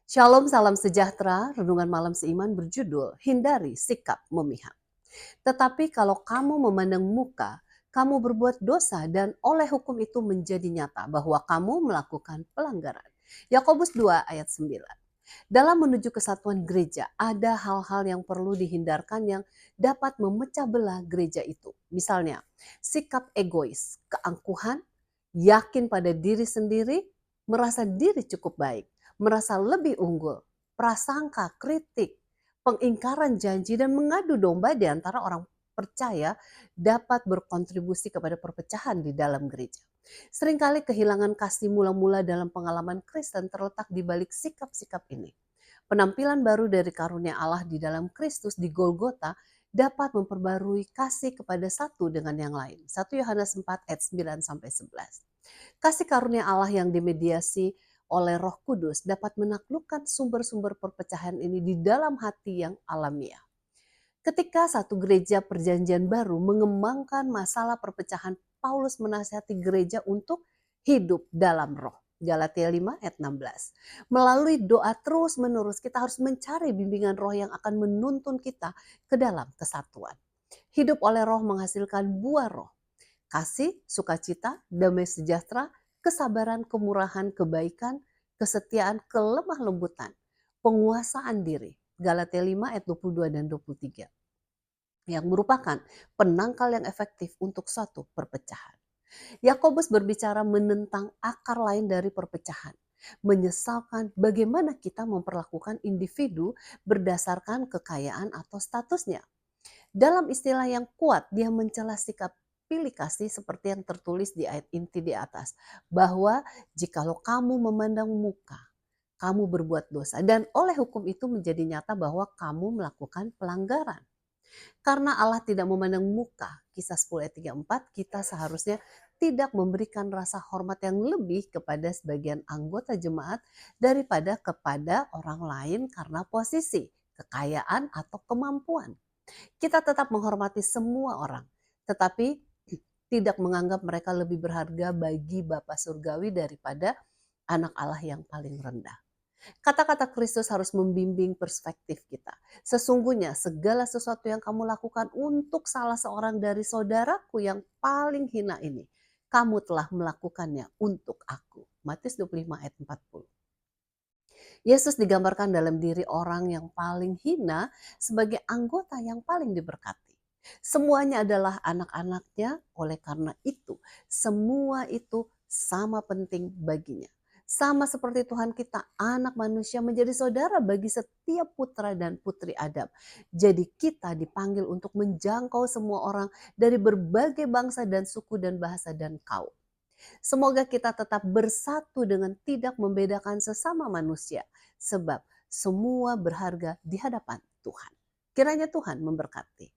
Shalom, salam sejahtera. Renungan malam seiman berjudul Hindari Sikap Memihak. Tetapi kalau kamu memandang muka, kamu berbuat dosa dan oleh hukum itu menjadi nyata bahwa kamu melakukan pelanggaran. Yakobus 2 ayat 9. Dalam menuju kesatuan gereja, ada hal-hal yang perlu dihindarkan yang dapat memecah belah gereja itu. Misalnya, sikap egois, keangkuhan, yakin pada diri sendiri, merasa diri cukup baik, merasa lebih unggul, prasangka, kritik, pengingkaran janji, dan mengadu domba di antara orang percaya dapat berkontribusi kepada perpecahan di dalam gereja. Seringkali kehilangan kasih mula-mula dalam pengalaman Kristen terletak di balik sikap-sikap ini. Penampilan baru dari karunia Allah di dalam Kristus di Golgota dapat memperbarui kasih kepada satu dengan yang lain. 1 Yohanes 4 ayat 9 sampai 11. Kasih karunia Allah yang dimediasi oleh Roh Kudus dapat menaklukkan sumber-sumber perpecahan ini di dalam hati yang alamiah. Ketika satu gereja perjanjian baru mengembangkan masalah perpecahan, Paulus menasihati gereja untuk hidup dalam roh. Galatia 5 ayat 16. Melalui doa terus menerus kita harus mencari bimbingan roh yang akan menuntun kita ke dalam kesatuan. Hidup oleh roh menghasilkan buah roh. Kasih, sukacita, damai sejahtera, kesabaran, kemurahan, kebaikan, kesetiaan, kelemah lembutan, penguasaan diri. Galatia 5 ayat 22 dan 23. Yang merupakan penangkal yang efektif untuk suatu perpecahan. Yakobus berbicara menentang akar lain dari perpecahan, menyesalkan bagaimana kita memperlakukan individu berdasarkan kekayaan atau statusnya. Dalam istilah yang kuat, dia mencela sikap pilih kasih seperti yang tertulis di ayat inti di atas, bahwa jikalau kamu memandang muka, kamu berbuat dosa, dan oleh hukum itu menjadi nyata bahwa kamu melakukan pelanggaran. Karena Allah tidak memandang muka, Kisah 10 ayat 34, kita seharusnya tidak memberikan rasa hormat yang lebih kepada sebagian anggota jemaat daripada kepada orang lain karena posisi, kekayaan, atau kemampuan. Kita tetap menghormati semua orang, tetapi tidak menganggap mereka lebih berharga bagi Bapa Surgawi daripada anak Allah yang paling rendah. Kata-kata Kristus harus membimbing perspektif kita. Sesungguhnya segala sesuatu yang kamu lakukan untuk salah seorang dari saudaraku yang paling hina ini, kamu telah melakukannya untuk aku. Matius 25 ayat 40. Yesus digambarkan dalam diri orang yang paling hina sebagai anggota yang paling diberkati. Semuanya adalah anak-anaknya, oleh karena itu semua itu sama penting baginya. Sama seperti Tuhan kita, anak manusia menjadi saudara bagi setiap putra dan putri Adam. Jadi kita dipanggil untuk menjangkau semua orang dari berbagai bangsa dan suku dan bahasa dan kaum. Semoga kita tetap bersatu dengan tidak membedakan sesama manusia, sebab semua berharga di hadapan Tuhan. Kiranya Tuhan memberkati.